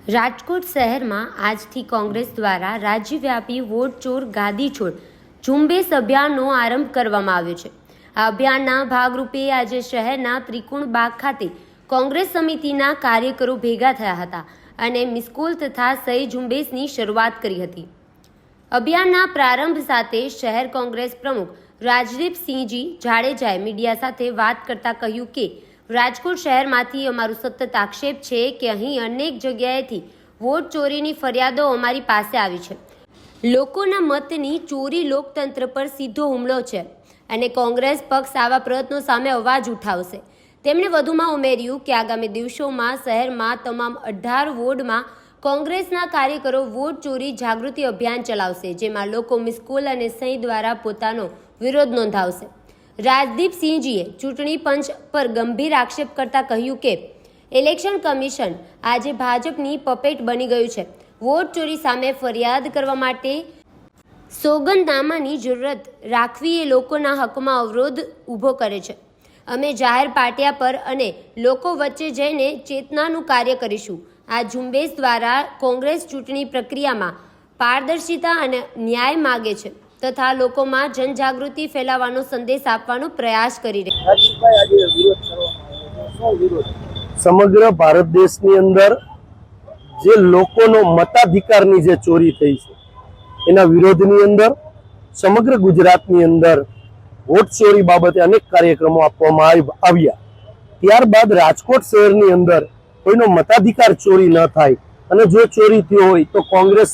રાજકોટ શહેરમાં આજથી કોંગ્રેસ દ્વારા રાજ્યવ્યાપી વોટ ચોર ગાદી છોડ ઝુંબેશ અભિયાનનો આરંભ કરવામાં આવ્યો છે। આ અભિયાનના ભાગરૂપે આજે શહેરના ત્રિકોણબાગ ખાતે કોંગ્રેસ સમિતિના કાર્યકરો ભેગા થયા હતા અને મિસકોલ તથા સહી ઝુંબેશની શરૂઆત કરી હતી। અભિયાનના પ્રારંભ સાથે શહેર કોંગ્રેસ પ્રમુખ રાજદીપસિંહજી જાડેજાએ મીડિયા સાથે વાત કરતા કહ્યું કે રાજકોટ શહેરમાંથી અમારું સતત આક્ષેપ છે કે અહીં અનેક જગ્યાએથી વોટ ચોરીની ફરિયાદો અમારી પાસે આવી છે। લોકોના મતની ચોરી લોકતંત્ર પર સીધો હુમલો છે અને કોંગ્રેસ પક્ષ આવા પ્રયત્નો સામે અવાજ ઉઠાવશે। તેમણે વધુમાં ઉમેર્યું કે આગામી દિવસોમાં શહેરમાં તમામ 18 વોર્ડમાં કોંગ્રેસના કાર્યકરો વોટ ચોરી જાગૃતિ અભિયાન ચલાવશે, જેમાં લોકો મિસકોલ અને સહી દ્વારા પોતાનો વિરોધ નોંધાવશે। રાજદીપસિંહજીએ ચૂંટણી પંચ પર ગંભીર આક્ષેપ કરતા કહ્યું કે ઇલેક્શન કમિશન આજે ભાજપની પપેટ બની ગયું છે। વોટ ચોરી સામે ફરિયાદ કરવા માટે સોગંદનામાની જરૂરત રાખવી એ લોકોના હકમાં અવરોધ ઊભો કરે છે। અમે જાહેર પાટિયા પર અને લોકો વચ્ચે જઈને ચેતનાનું કાર્ય કરીશું। આ ઝુંબેશ દ્વારા કોંગ્રેસ ચૂંટણી પ્રક્રિયામાં પારદર્શિતા અને ન્યાય માગે છે તથા લોકોમાં જનજાગૃતિ ફેલાવવાનો સંદેશ આપવાનો પ્રયાસ કરી રહી છે। સમગ્ર ભારત દેશની અંદર જે લોકોનો મતાધિકારની જે ચોરી થઈ છે એના વિરોધની અંદર સમગ્ર ગુજરાતની અંદર વોટ ચોરી બાબતે અનેક કાર્યક્રમો આપવામાં આવ્યા। ત્યારબાદ રાજકોટ શહેરની અંદર કોઈનો મતાધિકાર ચોરી ન થાય અને જો ચોરી થયો હોય તો કોંગ્રેસ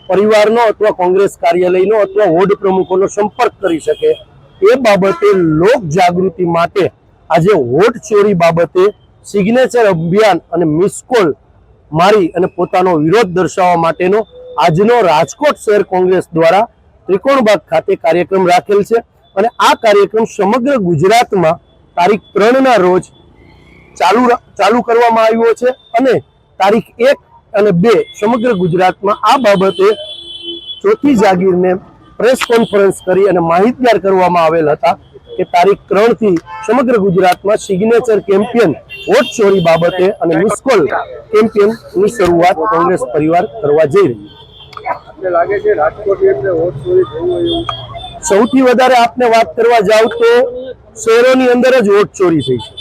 પરિવારનો અથવા કોંગ્રેસ કાર્યાલયનો અથવા વોર્ડ પ્રમુખોનો સંપર્ક કરી શકે એ બાબતે લોક જાગૃતિ માટે આજે વોટ ચોરી બાબતે સિગ્નેચર અભિયાન અને મિસકોલ મારી અને પોતાનો વિરોધ દર્શાવવા માટેનો આજનો રાજકોટ શહેર કોંગ્રેસ દ્વારા ત્રિકોણબાગ ખાતે કાર્યક્રમ રાખેલ છે અને આ કાર્યક્રમ સમગ્ર ગુજરાતમાં તારીખ 3ના રોજ ચાલુ કરવામાં આવ્યો છે અને તારીખ 1 અને 2 સમગ્ર ગુજરાતમાં આ બાબતે ચોથી જાગીરને પ્રેસ કોન્ફરન્સ કરી અને માહિતગાર કરવામાં આવેલ હતા કે તારીખ 3 થી સમગ્ર ગુજરાતમાં સિગ્નેચર કેમ્પેન વોટ ચોરી બાબતે અને મિસકોલ કેમ્પેનની શરૂઆત કોંગ્રેસ પરિવાર કરવા જઈ રહી છે। લાગે છે રાજકોટ એટલે વોટ ચોરી થયું એવું સૌથી વધારે આપને વાત કરવા જાવ તો શહેરોની અંદર જ વોટ ચોરી થઈ છે।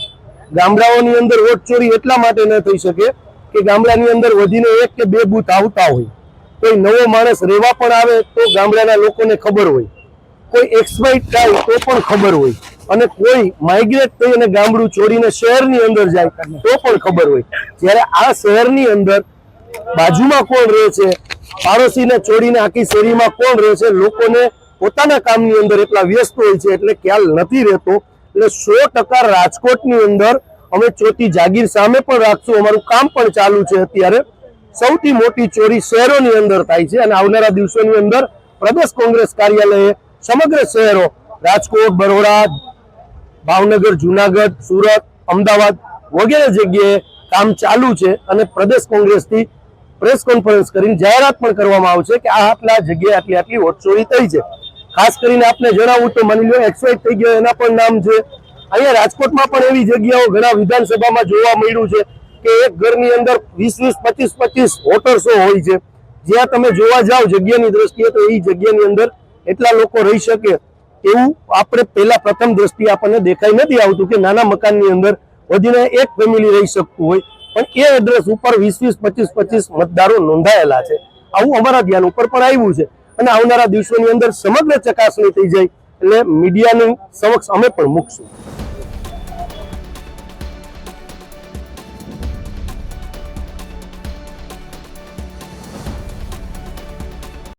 ગામડાઓની અંદર વોટ ચોરી એટલા માટે ન થઈ શકે કે ગામડાની અંદર વધીને 1 કે 2 બૂથ આવતા હોય, કોઈ નવો માણસ રહેવા પણ આવે તો ગામડાના લોકોને ખબર હોય, કોઈ એક્સપાયર થાય તો પણ ખબર હોય અને કોઈ માઇગ્રેટ થઈ અને ગામડું છોડીને શહેરની અંદર જાય તો પણ ખબર હોય। જ્યારે આ શહેરની અંદર બાજુમાં કોણ રહે છે, પાડોશીને છોડીને આખી શેરીમાં કોણ રહે છે, લોકોને પોતાના કામની અંદર એટલા વ્યસ્ત હોય છે એટલે ખ્યાલ નથી રહેતો। એટલે 100% રાજકોટની અંદર અમે ચોથી જાગીર સામે પણ રાખશું, અમારું કામ પણ ચાલુ છે। અત્યારે સૌથી મોટી ચોરી શહેરોની અંદર થાય છે અને આવનારા દિવસોની અંદર પ્રદેશ કોંગ્રેસ કાર્યાલયે સમગ્ર શહેરો રાજકોટ, બરોડા, ભાવનગર, જુનાગઢ, સુરત, અમદાવાદ વગેરે જગ્યાએ કામ ચાલુ છે અને પ્રદેશ કોંગ્રેસથી પ્રેસ કોન્ફરન્સ કરીને જાહેરાત પણ કરવામાં આવશે કે આ આટલા જગ્યાએ આટલી વોટ ચોરી થઈ છે। ખાસ કરીને આપને જણાવું તો માની લો એક્સપાયર થઈ ગયો એના પણ નામ છે। અહીંયા રાજકોટમાં પણ એવી જગ્યાઓ ઘણા વિધાનસભામાં જોવા મળ્યું છે કે એક ઘરની અંદર 20-20, 25-25 વોટર્સો હોય છે। જ્યાં તમે જોવા જાઓ જગ્યાની દ્રષ્ટિએ તો એ જગ્યાની અંદર એટલા લોકો રહી શકે એવું આપણે પહેલા પ્રથમ દ્રષ્ટિએ આપણને દેખાઈ નથી આવતું કે નાના મકાનની અંદર વધીને એક ફેમિલી રહી શકતું હોય, પણ એ એડ્રેસ ઉપર 20-20, 25-25 મતદારો નોંધાયેલા છે। આવું અમારા ધ્યાન ઉપર પણ આવ્યું છે અને આવનારા દિવસોની અંદર સમગ્ર ચકાસણી થઈ જાય એટલે મીડિયાની સમક્ષ અમે પણ મૂકશું।